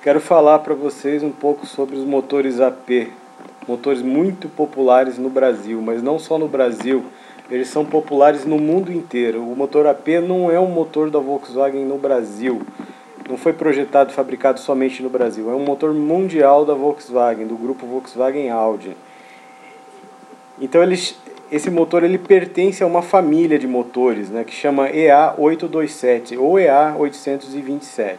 Quero falar para vocês um pouco sobre os motores AP, motores muito populares no Brasil, mas não só no Brasil, eles são populares no mundo inteiro. O motor AP não é um motor da Volkswagen no Brasil, não foi projetado e fabricado somente no Brasil, é um motor mundial da Volkswagen, do grupo Volkswagen Audi. Então esse motor ele pertence a uma família de motores, né, que chama EA827 ou EA827.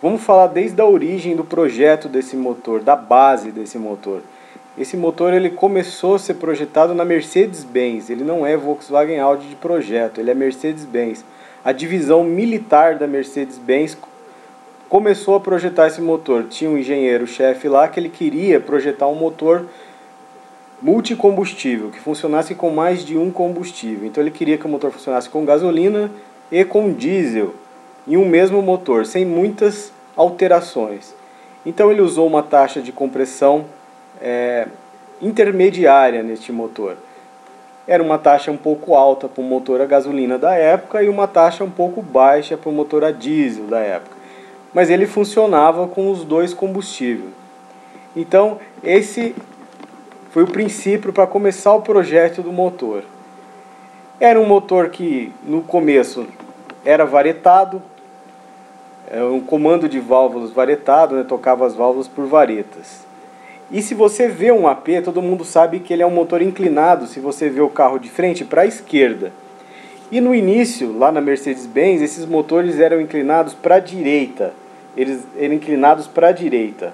Vamos falar desde a origem do projeto desse motor, da base desse motor. Esse motor ele começou a ser projetado na Mercedes-Benz, ele não é Volkswagen Audi de projeto, ele é Mercedes-Benz. A divisão militar da Mercedes-Benz começou a projetar esse motor. Tinha um engenheiro-chefe lá que ele queria projetar um motor multicombustível, que funcionasse com mais de um combustível. Então ele queria que o motor funcionasse com gasolina e com diesel, em um mesmo motor, sem muitas alterações. Então ele usou uma taxa de compressão intermediária neste motor. Era uma taxa um pouco alta para o motor a gasolina da época e uma taxa um pouco baixa para o motor a diesel da época. Mas ele funcionava com os dois combustíveis. Então esse foi o princípio para começar o projeto do motor. Era um motor que no começo era varetado, um comando de válvulas varetado, né, tocava as válvulas por varetas. E se você vê um AP, todo mundo sabe que ele é um motor inclinado, se você vê o carro de frente, para a esquerda. E no início, lá na Mercedes-Benz, esses motores eram inclinados para a direita. Eles eram inclinados para a direita.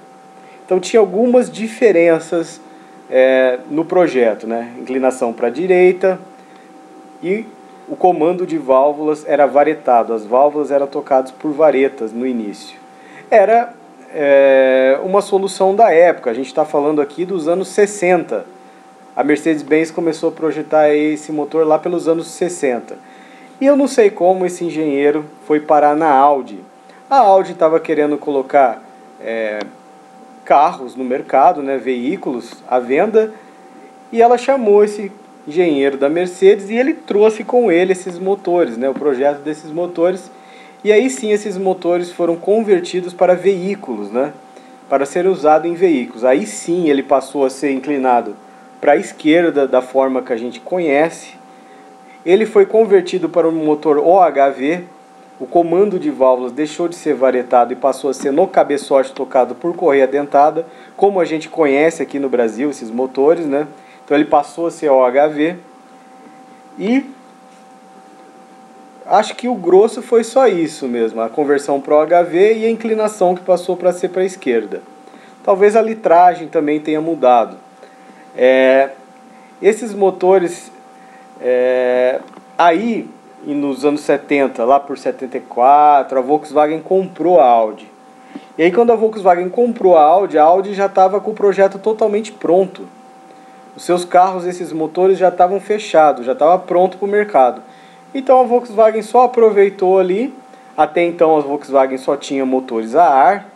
Então tinha algumas diferenças no projeto, né? Inclinação para a direita e o comando de válvulas era varetado, as válvulas eram tocadas por varetas no início. Era uma solução da época, a gente está falando aqui dos anos 60. A Mercedes-Benz começou a projetar esse motor lá pelos anos 60. E eu não sei como esse engenheiro foi parar na Audi. A Audi estava querendo colocar carros no mercado, né, veículos à venda, e ela chamou esse engenheiro da Mercedes e ele trouxe com ele esses motores, né, o projeto desses motores, e aí sim esses motores foram convertidos para veículos, né, para ser usado em veículos. Aí sim ele passou a ser inclinado para a esquerda da forma que a gente conhece. Ele foi convertido para um motor OHV, o comando de válvulas deixou de ser varetado e passou a ser no cabeçote tocado por correia dentada, como a gente conhece aqui no Brasil esses motores, né? Então ele passou a ser OHV e acho que o grosso foi só isso mesmo, a conversão para OHV e a inclinação que passou para ser para a esquerda. Talvez a litragem também tenha mudado. Esses motores aí nos anos 70, lá por 74, a Volkswagen comprou a Audi. E aí quando a Volkswagen comprou a Audi já estava com o projeto totalmente pronto. Os seus carros, esses motores já estavam fechados, já estava pronto para o mercado. Então a Volkswagen só aproveitou ali. Até então a Volkswagen só tinha motores a ar,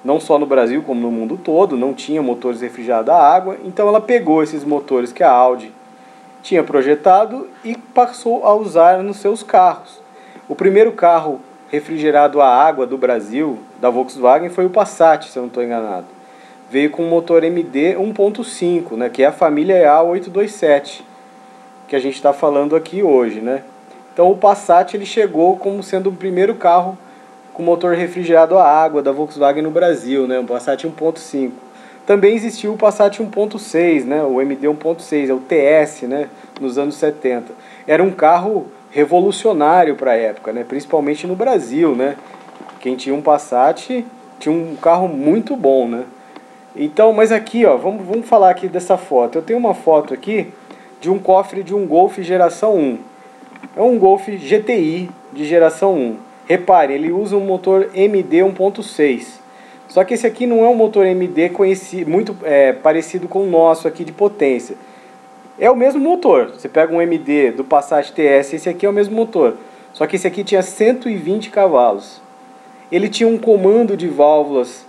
não só no Brasil como no mundo todo, não tinha motores refrigerados a água. Então ela pegou esses motores que a Audi tinha projetado e passou a usar nos seus carros. O primeiro carro refrigerado a água do Brasil, da Volkswagen, foi o Passat, se eu não estou enganado. Veio com um motor MD 1.5, né, que é a família EA827, que a gente está falando aqui hoje, né? Então o Passat ele chegou como sendo o primeiro carro com motor refrigerado a água da Volkswagen no Brasil, né, o Passat 1.5. Também existiu o Passat 1.6, né, o MD 1.6, é o TS, né, nos anos 70. Era um carro revolucionário para a época, né, principalmente no Brasil, né? Quem tinha um Passat tinha um carro muito bom, né? Então, mas aqui, ó, vamos falar aqui dessa foto. Eu tenho uma foto aqui de um cofre de um Golf geração 1. É um Golf GTI de geração 1. Repare, ele usa um motor MD 1.6. Só que esse aqui não é um motor MD conhecido, muito parecido com o nosso aqui de potência. É o mesmo motor. Você pega um MD do Passat TS, esse aqui é o mesmo motor. Só que esse aqui tinha 120 cavalos. Ele tinha um comando de válvulas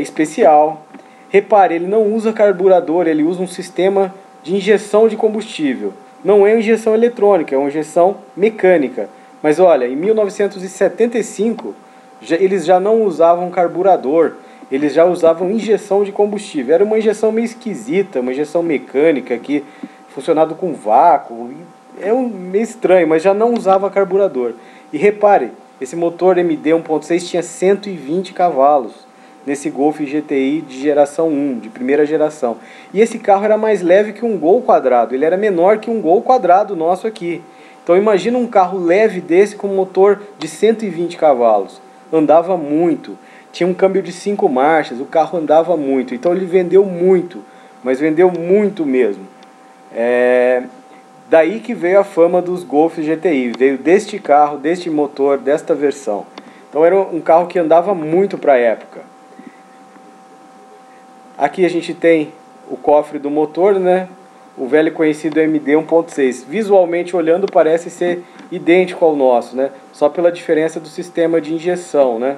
especial. Repare, ele não usa carburador, ele usa um sistema de injeção de combustível. Não é uma injeção eletrônica, é uma injeção mecânica. Mas olha, em 1975, eles já não usavam carburador, eles já usavam injeção de combustível. Era uma injeção meio esquisita, uma injeção mecânica que funcionava com vácuo. É meio estranho, mas já não usava carburador. E repare, esse motor MD 1.6 tinha 120 cavalos nesse Golf GTI de geração 1, de primeira geração. E esse carro era mais leve que um Gol quadrado, ele era menor que um Gol quadrado nosso aqui. Então imagina um carro leve desse com motor de 120 cavalos. Andava muito, tinha um câmbio de 5 marchas, o carro andava muito. Então ele vendeu muito, mas vendeu muito mesmo. Daí que veio a fama dos Golf GTI, veio deste carro, deste motor, desta versão. Então era um carro que andava muito para a época. Aqui a gente tem o cofre do motor, né? O velho conhecido MD 1.6. Visualmente olhando parece ser idêntico ao nosso, né? Só pela diferença do sistema de injeção, né?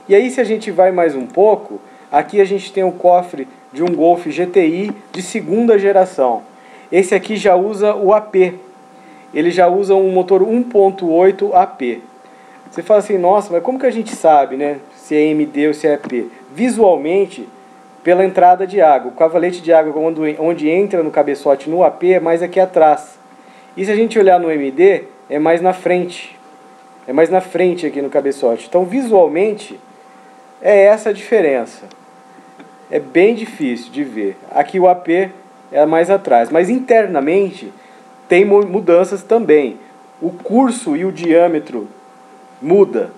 E aí se a gente vai mais um pouco, aqui a gente tem o cofre de um Golf GTI de segunda geração. Esse aqui já usa o AP. Ele já usa um motor 1.8 AP. Você fala assim, nossa, mas como que a gente sabe, né? Se é MD ou se é AP? Visualmente, pela entrada de água. O cavalete de água onde entra no cabeçote no AP é mais aqui atrás. E se a gente olhar no MD, é mais na frente. É mais na frente aqui no cabeçote. Então, visualmente, é essa a diferença. É bem difícil de ver. Aqui o AP é mais atrás. Mas internamente, tem mudanças também. O curso e o diâmetro muda.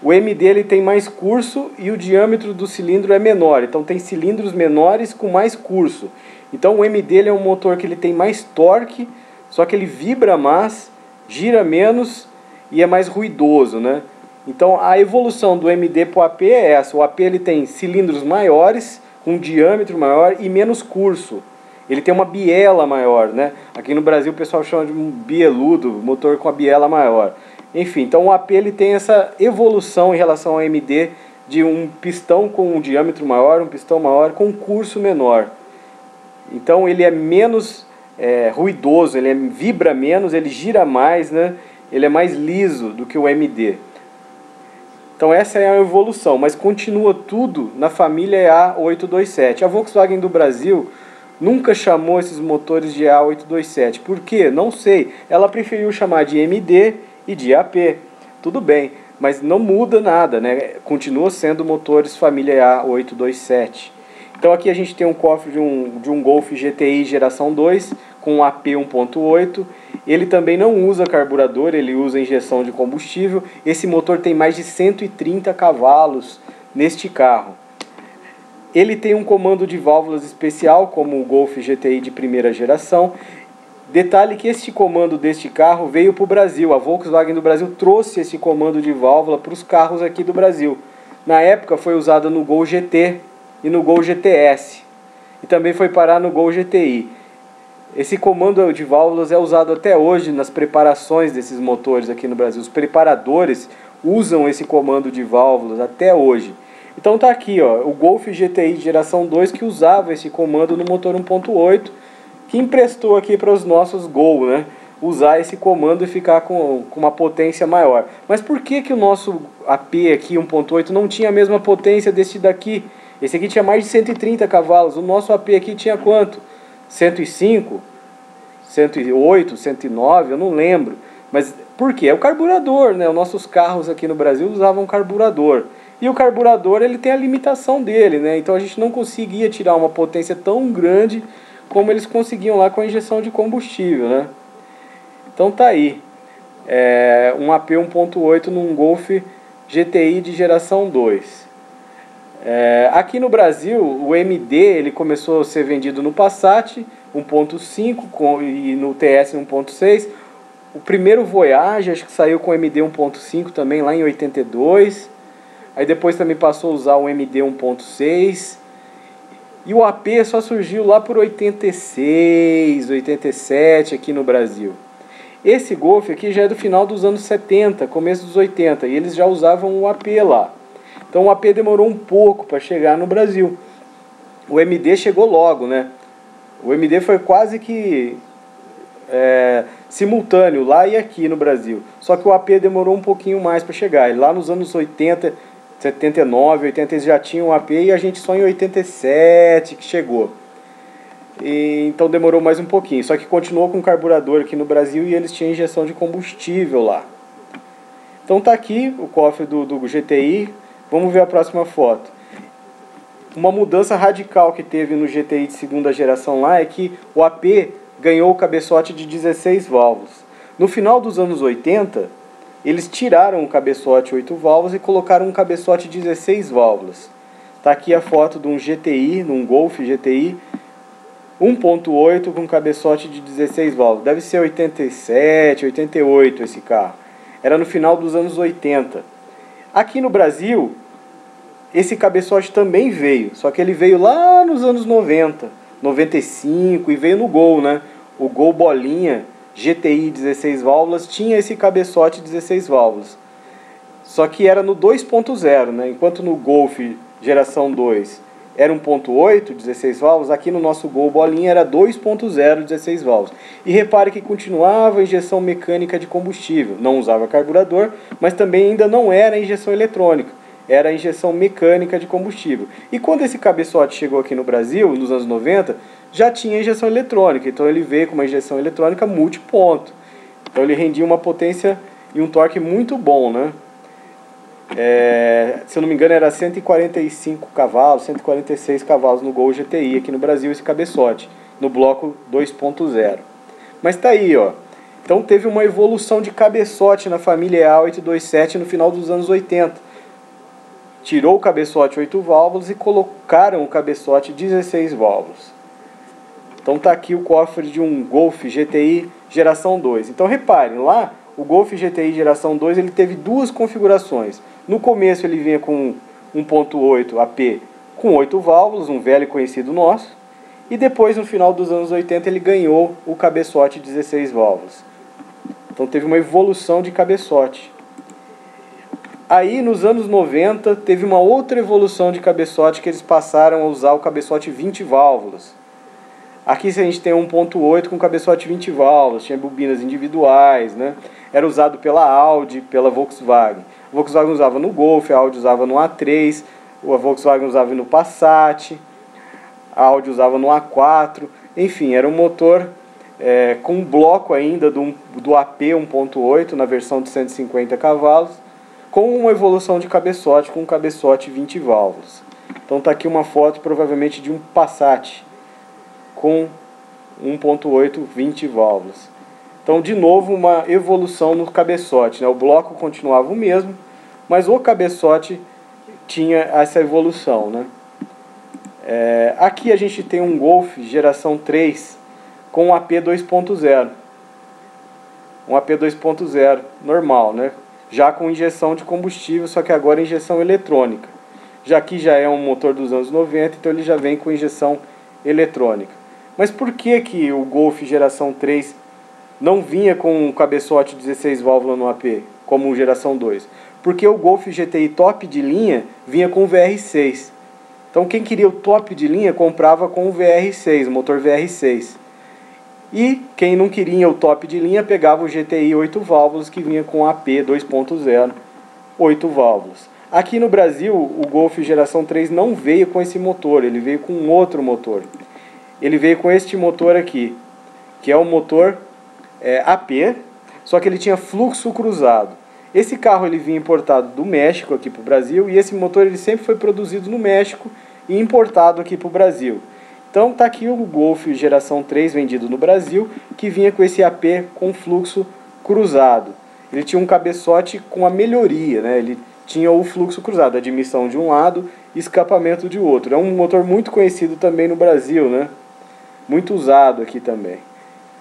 O MD ele tem mais curso e o diâmetro do cilindro é menor. Então tem cilindros menores com mais curso. Então o MD ele é um motor que ele tem mais torque, só que ele vibra mais, gira menos e é mais ruidoso, né? Então a evolução do MD para o AP é essa. O AP ele tem cilindros maiores, com diâmetro maior e menos curso. Ele tem uma biela maior, né? Aqui no Brasil o pessoal chama de um bieludo, motor com a biela maior. Enfim, então o AP ele tem essa evolução em relação ao MD de um pistão com um diâmetro maior, um pistão maior com um curso menor. Então ele é menos ruidoso, ele vibra menos, ele gira mais, né? Ele é mais liso do que o MD. Então essa é a evolução, mas continua tudo na família A827. A Volkswagen do Brasil nunca chamou esses motores de A827. Por quê? Não sei. Ela preferiu chamar de MD e de AP. Tudo bem, mas não muda nada, né? Continua sendo motores família A827. Então aqui a gente tem um cofre de um Golf GTI geração 2 com AP 1.8. Ele também não usa carburador, ele usa injeção de combustível. Esse motor tem mais de 130 cavalos neste carro. Ele tem um comando de válvulas especial, como o Golf GTI de primeira geração. Detalhe que este comando deste carro veio para o Brasil. A Volkswagen do Brasil trouxe esse comando de válvula para os carros aqui do Brasil. Na época foi usado no Gol GT e no Gol GTS. E também foi parar no Gol GTI. Esse comando de válvulas é usado até hoje nas preparações desses motores aqui no Brasil. Os preparadores usam esse comando de válvulas até hoje. Então tá aqui, ó, o Golf GTI geração 2 que usava esse comando no motor 1.8, que emprestou aqui para os nossos Gol, né? Usar esse comando e ficar com uma potência maior. Mas por que o nosso AP aqui 1.8 não tinha a mesma potência desse daqui? Esse aqui tinha mais de 130 cavalos, o nosso AP aqui tinha quanto? 105, 108, 109, eu não lembro. Mas por quê? É o carburador, né? Os nossos carros aqui no Brasil usavam carburador. E o carburador ele tem a limitação dele, né? Então a gente não conseguia tirar uma potência tão grande como eles conseguiam lá com a injeção de combustível, né? Então tá aí. Um AP 1.8 num Golf GTI de geração 2. Aqui no Brasil, o MD ele começou a ser vendido no Passat 1.5 e no TS 1.6. O primeiro Voyage, acho que saiu com MD 1.5 também lá em 82. Aí depois também passou a usar o MD 1.6. E o AP só surgiu lá por 86, 87 aqui no Brasil. Esse Golf aqui já é do final dos anos 70, começo dos 80. E eles já usavam o AP lá. Então o AP demorou um pouco para chegar no Brasil. O MD chegou logo, né? O MD foi quase que simultâneo, lá e aqui no Brasil. Só que o AP demorou um pouquinho mais para chegar. E lá nos anos 80, 79, 80 eles já tinham o AP e a gente só em 87 que chegou. Então demorou mais um pouquinho. Só que continuou com carburador aqui no Brasil e eles tinham injeção de combustível lá. Então tá aqui o cofre do GTI. Vamos ver a próxima foto. Uma mudança radical que teve no GTI de segunda geração lá é que o AP ganhou o cabeçote de 16 válvulas. No final dos anos 80, eles tiraram o cabeçote 8 válvulas e colocaram um cabeçote 16 válvulas. Está aqui a foto de um GTI, num Golf GTI 1.8 com cabeçote de 16 válvulas. Deve ser 87, 88 esse carro. Era no final dos anos 80. Aqui no Brasil, esse cabeçote também veio, só que ele veio lá nos anos 90, 95 e veio no Gol, né? O Gol bolinha GTI 16 válvulas tinha esse cabeçote 16 válvulas. Só que era no 2.0, né? Enquanto no Golf geração 2 era 1.8, 16 válvulas, aqui no nosso Gol bolinha era 2.0, 16 válvulas. E repare que continuava a injeção mecânica de combustível. Não usava carburador, mas também ainda não era injeção eletrônica. Era a injeção mecânica de combustível. E quando esse cabeçote chegou aqui no Brasil, nos anos 90, já tinha injeção eletrônica. Então ele veio com uma injeção eletrônica multiponto. Então ele rendia uma potência e um torque muito bom, né? Se eu não me engano era 145 cavalos, 146 cavalos no Gol GTI aqui no Brasil esse cabeçote, no bloco 2.0. Mas tá aí, ó. Então teve uma evolução de cabeçote na família A827 no final dos anos 80. Tirou o cabeçote 8 válvulas e colocaram o cabeçote 16 válvulas. Então tá aqui o cofre de um Golf GTI geração 2. Então reparem, lá o Golf GTI geração 2 ele teve duas configurações. No começo ele vinha com 1.8 AP com 8 válvulas, um velho conhecido nosso. E depois no final dos anos 80 ele ganhou o cabeçote 16 válvulas. Então teve uma evolução de cabeçote. Aí nos anos 90 teve uma outra evolução de cabeçote que eles passaram a usar o cabeçote 20 válvulas. Aqui a gente tem 1.8 com cabeçote 20 válvulas, tinha bobinas individuais, né? Era usado pela Audi, pela Volkswagen. A Volkswagen usava no Golf, a Audi usava no A3, a Volkswagen usava no Passat, a Audi usava no A4. Enfim, era um motor com um bloco ainda do AP 1.8 na versão de 150 cavalos, com uma evolução de cabeçote, com um cabeçote 20 válvulas. Então está aqui uma foto provavelmente de um Passat com 1.8 20 válvulas. Então de novo uma evolução no cabeçote, né? O bloco continuava o mesmo, mas o cabeçote tinha essa evolução, né? Aqui a gente tem um Golf geração 3 com um AP 2.0. Um AP 2.0 normal, né? Já com injeção de combustível, só que agora injeção eletrônica. Já que já é um motor dos anos 90, então ele já vem com injeção eletrônica. Mas por que o Golf geração 3 não vinha com um cabeçote 16 válvulas no AP, como o geração 2? Porque o Golf GTI top de linha vinha com o VR6. Então quem queria o top de linha comprava com o VR6, o motor VR6. E quem não queria o top de linha pegava o GTI 8 válvulas que vinha com AP 2.0, 8 válvulas. Aqui no Brasil o Golf geração 3 não veio com esse motor, ele veio com um outro motor. Ele veio com este motor aqui, que é o motor AP, só que ele tinha fluxo cruzado. Esse carro ele vinha importado do México aqui para o Brasil, e esse motor ele sempre foi produzido no México e importado aqui para o Brasil. Então está aqui o Golf geração 3 vendido no Brasil, que vinha com esse AP com fluxo cruzado. Ele tinha um cabeçote com a melhoria, né? Ele tinha o fluxo cruzado, admissão de um lado e escapamento de outro. É um motor muito conhecido também no Brasil, né? Muito usado aqui também.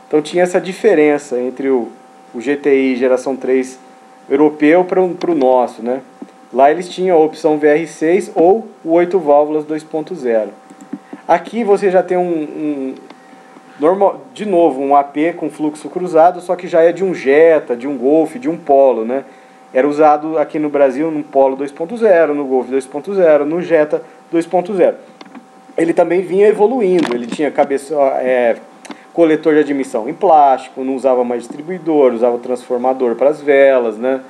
Então tinha essa diferença entre o GTI geração 3 europeu para o nosso, né? Lá eles tinham a opção VR6 ou o 8 válvulas 2.0. Aqui você já tem de novo um AP com fluxo cruzado, só que já é de um Jetta, de um Golf, de um Polo, né? Era usado aqui no Brasil no Polo 2.0, no Golf 2.0, no Jetta 2.0. Ele também vinha evoluindo, ele tinha coletor de admissão em plástico, não usava mais distribuidor, usava transformador para as velas, né?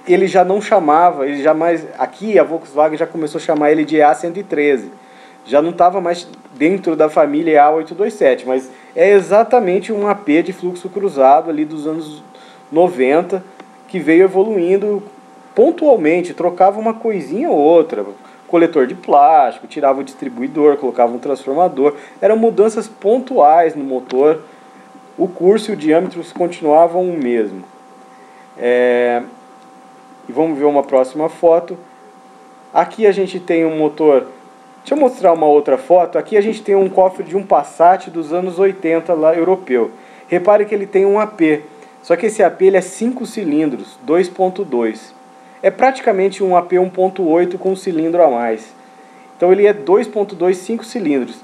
Ele já não chamava, ele jamais, aqui a Volkswagen já começou a chamar ele de EA113, já não estava mais dentro da família EA827, mas é exatamente um AP de fluxo cruzado ali dos anos 90, que veio evoluindo pontualmente, trocava uma coisinha ou outra, coletor de plástico, tirava o distribuidor, colocava um transformador, eram mudanças pontuais no motor, o curso e o diâmetro continuavam o mesmo. E vamos ver uma próxima foto. Aqui a gente tem um motor. Deixa eu mostrar uma outra foto. Aqui a gente tem um cofre de um Passat dos anos 80 lá, europeu. Repare que ele tem um AP. Só que esse AP ele é 5 cilindros, 2.2. É praticamente um AP 1.8 com um cilindro a mais. Então ele é 2.2, 5 cilindros.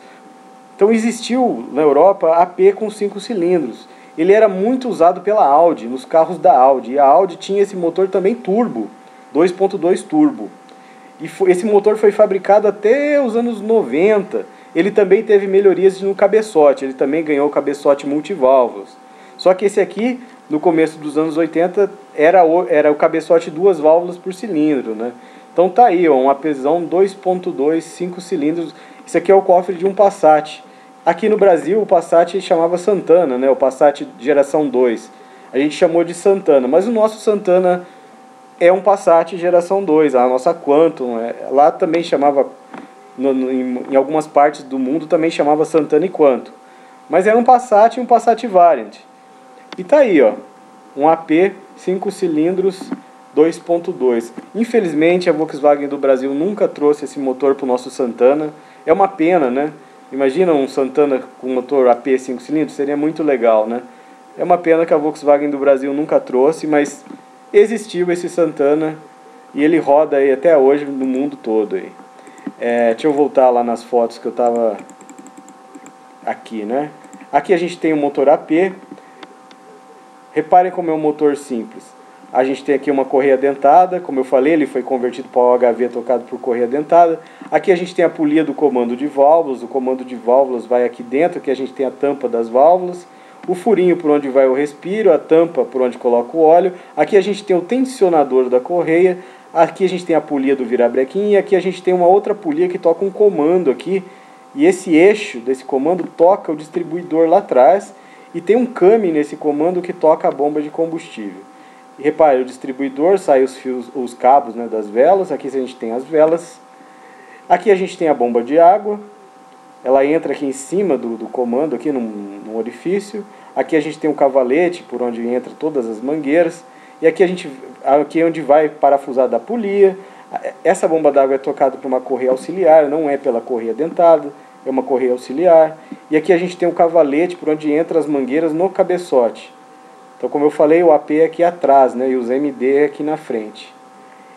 Então existiu na Europa AP com 5 cilindros. Ele era muito usado pela Audi, nos carros da Audi. E a Audi tinha esse motor também turbo, 2.2 turbo. E esse motor foi fabricado até os anos 90. Ele também teve melhorias no cabeçote, ele também ganhou o cabeçote multiválvulas. Só que esse aqui, no começo dos anos 80, era o cabeçote 2 válvulas por cilindro, né? Então tá aí, ó, um APzão 2.2, 5 cilindros. Isso aqui é o cofre de um Passat. Aqui no Brasil o Passat chamava Santana, né? O Passat geração 2. A gente chamou de Santana, mas o nosso Santana é um Passat geração 2, a nossa Quantum. Lá também chamava, em algumas partes do mundo também chamava Santana e Quantum. Mas era um Passat e um Passat Variant. E tá aí, ó, um AP 5 cilindros 2.2. Infelizmente a Volkswagen do Brasil nunca trouxe esse motor para o nosso Santana. É uma pena, né? Imagina um Santana com motor AP 5 cilindros, seria muito legal, né? É uma pena que a Volkswagen do Brasil nunca trouxe, mas existiu esse Santana e ele roda aí até hoje no mundo todo aí. Deixa eu voltar lá nas fotos que eu tava aqui, né? Aqui a gente tem um motor AP. Reparem como é um motor simples. A gente tem aqui uma correia dentada, como eu falei, ele foi convertido para o OHV tocado por correia dentada. Aqui a gente tem a polia do comando de válvulas, o comando de válvulas vai aqui dentro, aqui a gente tem a tampa das válvulas, o furinho por onde vai o respiro, a tampa por onde coloca o óleo. Aqui a gente tem o tensionador da correia, aqui a gente tem a polia do virabrequim e aqui a gente tem uma outra polia que toca um comando aqui. E esse eixo desse comando toca o distribuidor lá atrás e tem um came nesse comando que toca a bomba de combustível. E repare, o distribuidor sai os fios, os cabos, né, das velas. Aqui a gente tem as velas. Aqui a gente tem a bomba de água. Ela entra aqui em cima do comando, aqui num orifício. Aqui a gente tem o cavalete, por onde entra todas as mangueiras. E aqui aqui é onde vai parafusada a polia. Essa bomba d'água é tocada por uma correia auxiliar, não é pela correia dentada, é uma correia auxiliar. E aqui a gente tem o cavalete, por onde entra as mangueiras no cabeçote. Então, como eu falei, o AP é aqui atrás, né, e os MD é aqui na frente.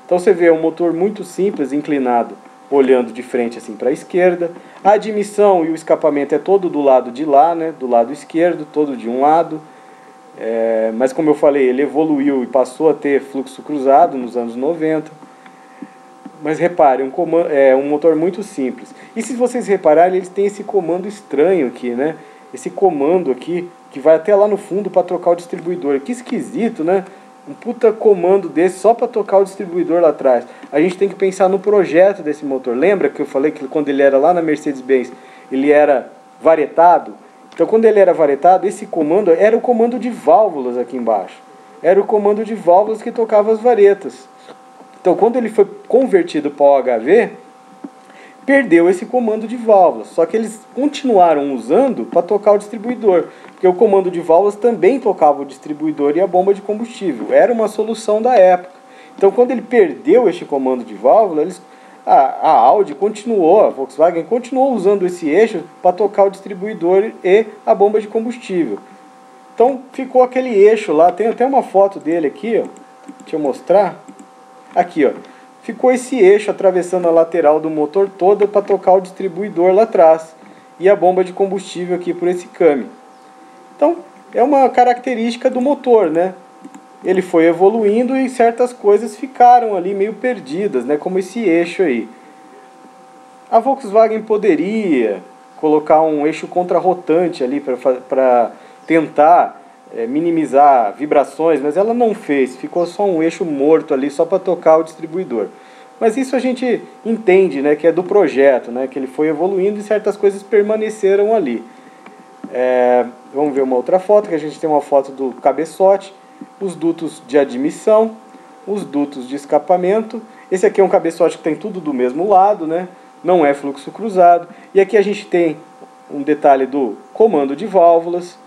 Então você vê um motor muito simples, inclinado, olhando de frente assim para a esquerda. A admissão e o escapamento é todo do lado de lá, né, do lado esquerdo, todo de um lado. Mas como eu falei, ele evoluiu e passou a ter fluxo cruzado nos anos 90. Mas repare, um motor muito simples. E se vocês repararem, eles têm esse comando estranho aqui, né? Esse comando aqui, que vai até lá no fundo para trocar o distribuidor. Que esquisito, né? Um puta comando desse só para tocar o distribuidor lá atrás. A gente tem que pensar no projeto desse motor. Lembra que eu falei que quando ele era lá na Mercedes-Benz, ele era varietado? Então quando ele era varietado, esse comando era o comando de válvulas aqui embaixo. Era o comando de válvulas que tocava as varetas. Então quando ele foi convertido para o OHV, perdeu esse comando de válvulas, só que eles continuaram usando para tocar o distribuidor, porque o comando de válvulas também tocava o distribuidor e a bomba de combustível, era uma solução da época. Então quando ele perdeu este comando de válvula, a Audi continuou, a Volkswagen continuou usando esse eixo para tocar o distribuidor e a bomba de combustível. Então ficou aquele eixo lá, tem até uma foto dele aqui, ó. Deixa eu mostrar, aqui ó. Ficou esse eixo atravessando a lateral do motor toda para tocar o distribuidor lá atrás. E a bomba de combustível aqui por esse came. Então, é uma característica do motor, né? Ele foi evoluindo e certas coisas ficaram ali meio perdidas, né? Como esse eixo aí. A Volkswagen poderia colocar um eixo contrarrotante ali para tentar minimizar vibrações, mas ela não fez, ficou só um eixo morto ali só para tocar o distribuidor. Mas isso a gente entende, né, que é do projeto, né, que ele foi evoluindo e certas coisas permaneceram ali. Vamos ver uma outra foto, que a gente tem uma foto do cabeçote, os dutos de admissão, os dutos de escapamento. Esse aqui é um cabeçote que tem tudo do mesmo lado, né, não é fluxo cruzado. E aqui a gente tem um detalhe do comando de válvulas,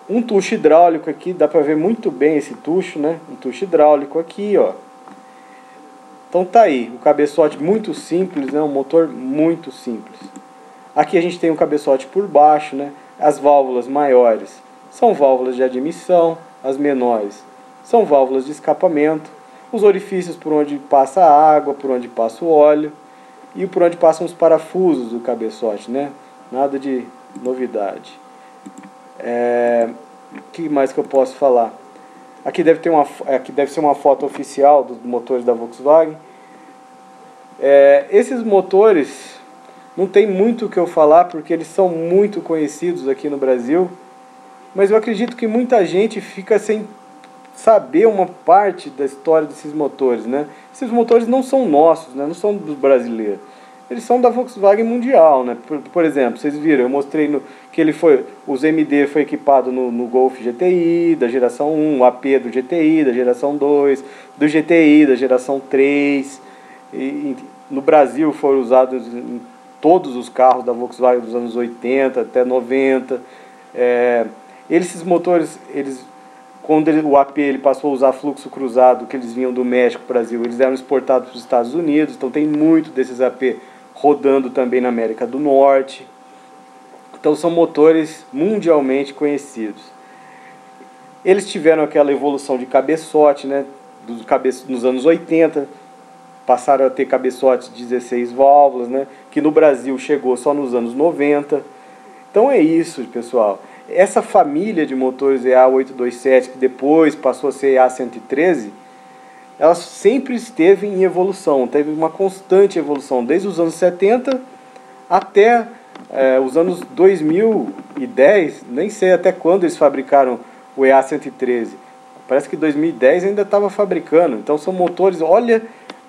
um tucho hidráulico aqui, dá para ver muito bem esse tucho, né, um tucho hidráulico aqui, ó. Então tá aí, o cabeçote muito simples, né, um motor muito simples. Aqui a gente tem um cabeçote por baixo, né, as válvulas maiores são válvulas de admissão, as menores são válvulas de escapamento, os orifícios por onde passa a água, por onde passa o óleo e por onde passam os parafusos do cabeçote, né, nada de novidade. O que mais que eu posso falar? Aqui deve ser uma foto oficial dos motores da Volkswagen. Esses motores não tem muito o que eu falar porque eles são muito conhecidos aqui no Brasil, mas eu acredito que muita gente fica sem saber uma parte da história desses motores, né? Esses motores não são nossos, né? Não são dos brasileiros. Eles são da Volkswagen mundial, né? Por exemplo, vocês viram, eu mostrei que os MD foi equipado no Golf GTI, da geração 1, o AP do GTI, da geração 2, do GTI, da geração 3. No Brasil foram usados em todos os carros da Volkswagen dos anos 80 até 90. Esses motores, quando o AP ele passou a usar fluxo cruzado, que eles vinham do México para o Brasil, eles eram exportados para os Estados Unidos, então tem muito desses AP rodando também na América do Norte. Então são motores mundialmente conhecidos. Eles tiveram aquela evolução de cabeçote, né, nos anos 80, passaram a ter cabeçotes de 16 válvulas, né, que no Brasil chegou só nos anos 90. Então é isso, pessoal. Essa família de motores EA827, que depois passou a ser EA113, ela sempre esteve em evolução, teve uma constante evolução, desde os anos 70 até os anos 2010, nem sei até quando eles fabricaram o EA113. Parece que 2010 ainda estava fabricando. Então são motores, olha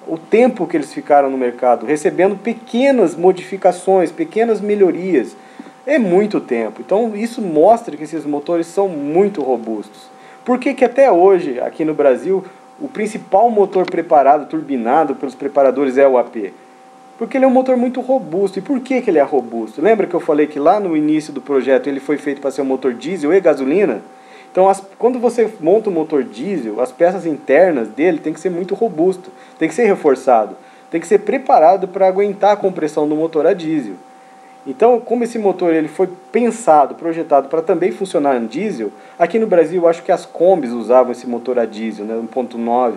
o tempo que eles ficaram no mercado, recebendo pequenas modificações, pequenas melhorias. É muito tempo. Então isso mostra que esses motores são muito robustos. Por que até hoje, aqui no Brasil, o principal motor preparado, turbinado pelos preparadores é o AP? Porque ele é um motor muito robusto. E por que ele é robusto? Lembra que eu falei que lá no início do projeto ele foi feito para ser um motor diesel e gasolina? Então quando você monta um motor diesel, as peças internas dele tem que ser muito robusto, tem que ser reforçado, tem que ser preparado para aguentar a compressão do motor a diesel. Então, como esse motor ele foi pensado, projetado para também funcionar em diesel, aqui no Brasil eu acho que as Kombis usavam esse motor a diesel, né, 1.9.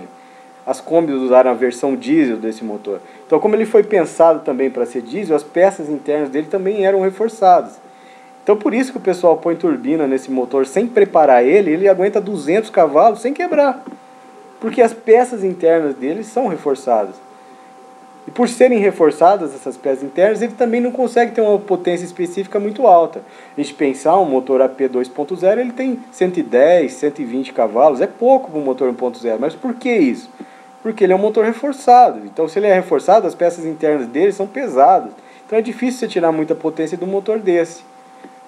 As Kombis usaram a versão diesel desse motor. Então, como ele foi pensado também para ser diesel, as peças internas dele também eram reforçadas. Então, por isso que o pessoal põe turbina nesse motor sem preparar ele aguenta 200 cavalos sem quebrar. Porque as peças internas dele são reforçadas. E por serem reforçadas essas peças internas, ele também não consegue ter uma potência específica muito alta. A gente pensar um motor AP 2.0, ele tem 110, 120 cavalos, é pouco para um motor 1.0. Mas por que isso? Porque ele é um motor reforçado. Então se ele é reforçado, as peças internas dele são pesadas. Então é difícil você tirar muita potência de um motor desse.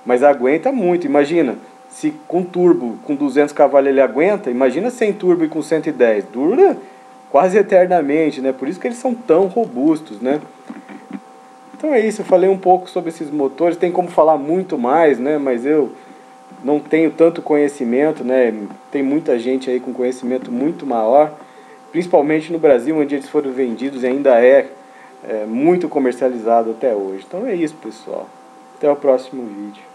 Mas aguenta muito. Imagina, se com turbo, com 200 cavalos ele aguenta, imagina sem turbo e com 110. Dura quase eternamente, né? Por isso que eles são tão robustos, né? Então é isso, eu falei um pouco sobre esses motores, tem como falar muito mais, né? Mas eu não tenho tanto conhecimento, né? Tem muita gente aí com conhecimento muito maior, principalmente no Brasil, onde eles foram vendidos e ainda é muito comercializado até hoje. Então é isso, pessoal. Até o próximo vídeo.